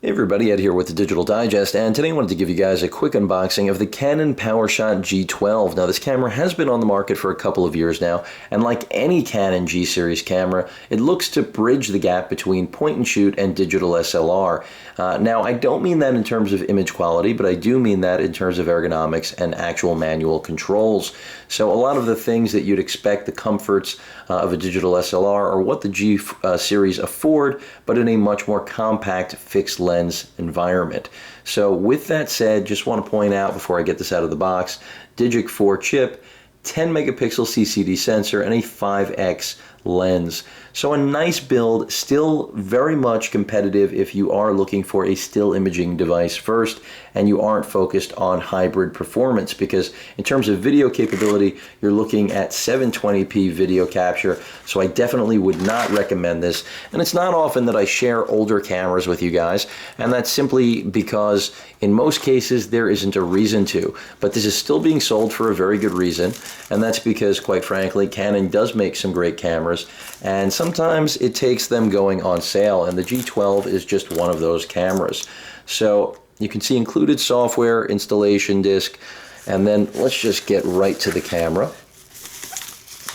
Hey everybody, Ed here with the Digital Digest, and today I wanted to give you guys a quick unboxing of the Canon Powershot G12. Now this camera has been on the market for a couple of years now, and like any Canon G-series camera, it looks to bridge the gap between point and shoot and digital SLR. Now I don't mean that in terms of image quality, but I do mean that in terms of ergonomics and actual manual controls. So a lot of the things that you'd expect, the comforts of a digital SLR, are what the G series afford, but in a much more compact fixed lens environment. So with that said, just want to point out before I get this out of the box, Digic 4 chip, 10 megapixel CCD sensor, and a 5x lens. So a nice build, still very much competitive if you are looking for a still imaging device first and you aren't focused on hybrid performance, because in terms of video capability, you're looking at 720p video capture, so I definitely would not recommend this. And it's not often that I share older cameras with you guys, and that's simply because in most cases there isn't a reason to, but this is still being sold for a very good reason, and that's because, quite frankly, Canon does make some great cameras, and sometimes it takes them going on sale, and the G12 is just one of those cameras. So you can see included software, installation disc, and then let's just get right to the camera.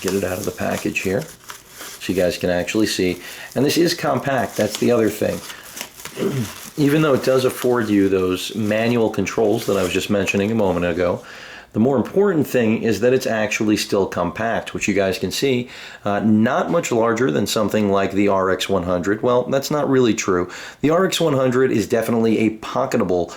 Get it out of the package here so you guys can actually see. And this is compact, that's the other thing. Even though it does afford you those manual controls that I was just mentioning a moment ago, the more important thing is that it's actually still compact, which you guys can see, not much larger than something like the RX100. Well, that's not really true. The RX100 is definitely a pocketable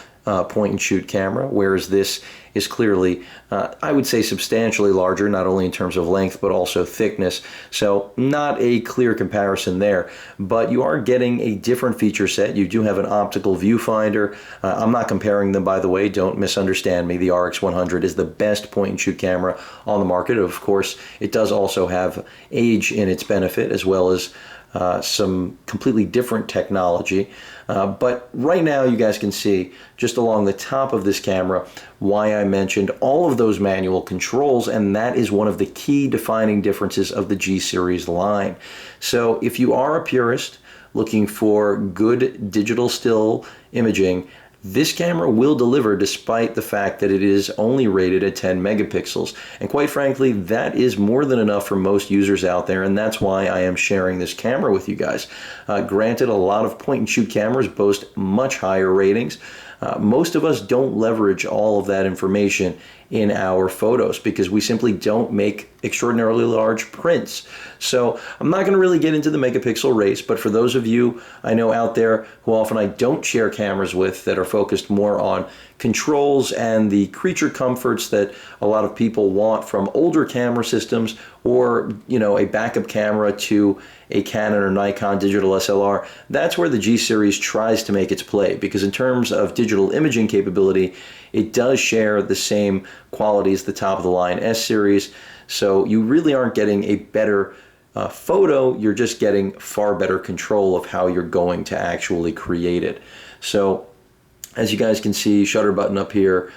point and shoot camera, whereas this is clearly, I would say, substantially larger, not only in terms of length, but also thickness. So not a clear comparison there, but you are getting a different feature set. You do have an optical viewfinder. I'm not comparing them, by the way, don't misunderstand me. The RX100 is the best point and shoot camera on the market. Of course, it does also have age in its benefit, as well as some completely different technology. But right now you guys can see just along the top of this camera why I mentioned all of those manual controls, and that is one of the key defining differences of the G series line. So if you are a purist looking for good digital still imaging, this camera will deliver despite the fact that it is only rated at 10 megapixels. And quite frankly, that is more than enough for most users out there, and that's why I am sharing this camera with you guys. Granted, a lot of point and shoot cameras boast much higher ratings. Most of us don't leverage all of that information in our photos because we simply don't make extraordinarily large prints. So I'm not going to really get into the megapixel race, but for those of you I know out there who often I don't share cameras with, that are focused more on controls and the creature comforts that a lot of people want from older camera systems, or a backup camera to a Canon or Nikon digital SLR, that's where the G series tries to make its play, because in terms of digital imaging capability, it does share the same quality as the top of the line S series. So you really aren't getting a better photo, you're just getting far better control of how you're going to actually create it. So as you guys can see, shutter button up here,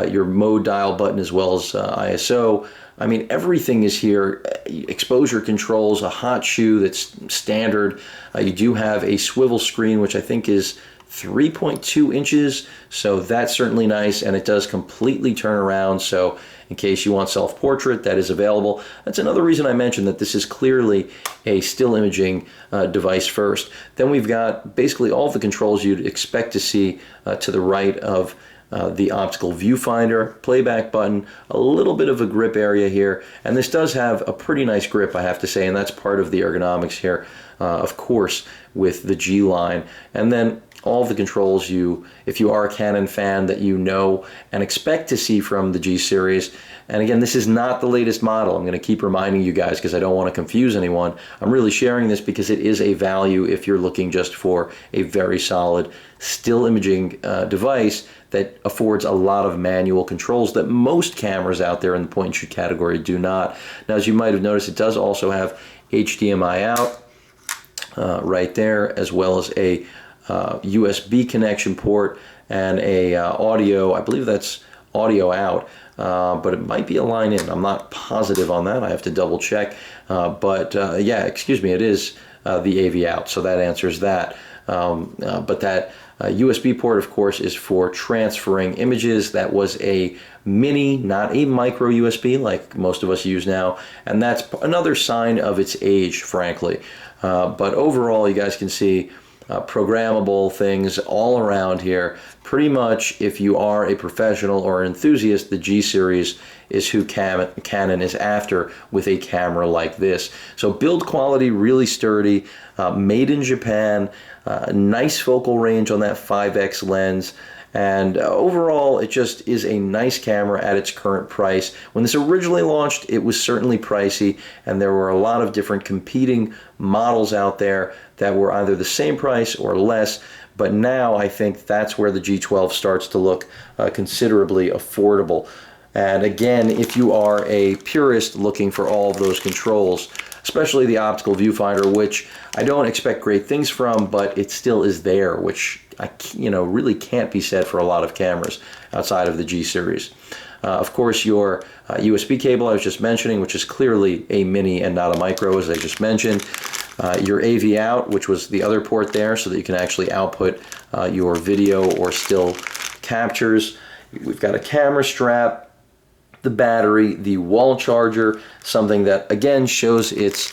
your mode dial button, as well as ISO. I mean, everything is here. Exposure controls, a hot shoe that's standard. You do have a swivel screen, which I think is 3.2 inches, so that's certainly nice, and it does completely turn around, so in case you want self-portrait, that is available. That's another reason I mentioned that this is clearly a still imaging device first. Then we've got basically all the controls you'd expect to see to the right of the optical viewfinder, playback button, a little bit of a grip area here, and this does have a pretty nice grip, I have to say, and that's part of the ergonomics here, of course, with the G line. And then all the controls if you are a Canon fan, that you know and expect to see from the G series. And again, this is not the latest model. I'm going to keep reminding you guys because I don't want to confuse anyone. I'm really sharing this because it is a value if you're looking just for a very solid still imaging device that affords a lot of manual controls that most cameras out there in the point and shoot category do not. Now, as you might have noticed, it does also have HDMI out right there, as well as a USB connection port and a audio, I believe that's audio out, but it might be a line in. I'm not positive on that. I have to double check. Yeah, excuse me, it is the AV out, so that answers that. but that USB port, of course, is for transferring images. That was a mini, not a micro USB like most of us use now, and that's another sign of its age, frankly. But overall, you guys can see programmable things all around here. Pretty much, if you are a professional or an enthusiast, the G series is who Canon is after with a camera like this. So build quality, really sturdy, made in Japan, nice focal range on that 5x lens. And overall, it just is a nice camera at its current price. When this originally launched, it was certainly pricey, and there were a lot of different competing models out there that were either the same price or less. But now I think that's where the G12 starts to look considerably affordable. And again, if you are a purist looking for all of those controls, especially the optical viewfinder, which I don't expect great things from, but it still is there, which really can't be said for a lot of cameras outside of the G series. Of course, your USB cable I was just mentioning, which is clearly a mini and not a micro, as I just mentioned. Your AV out, which was the other port there, so that you can actually output your video or still captures. We've got a camera strap, the battery, the wall charger, something that again shows its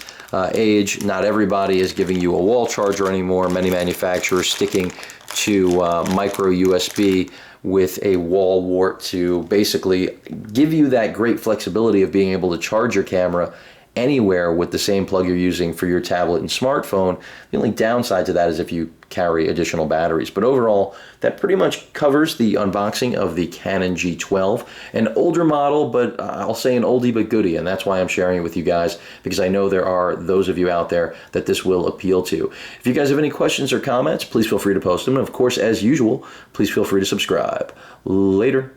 age. Not everybody is giving you a wall charger anymore. Many manufacturers sticking to micro USB with a wall wart to basically give you that great flexibility of being able to charge your camera anywhere with the same plug you're using for your tablet and smartphone. The only downside to that is if you carry additional batteries. But overall, that pretty much covers the unboxing of the Canon G12, an older model, but I'll say an oldie but goodie, and that's why I'm sharing it with you guys, because I know there are those of you out there that this will appeal to. If you guys have any questions or comments, please feel free to post them. And of course, as usual, please feel free to subscribe. Later.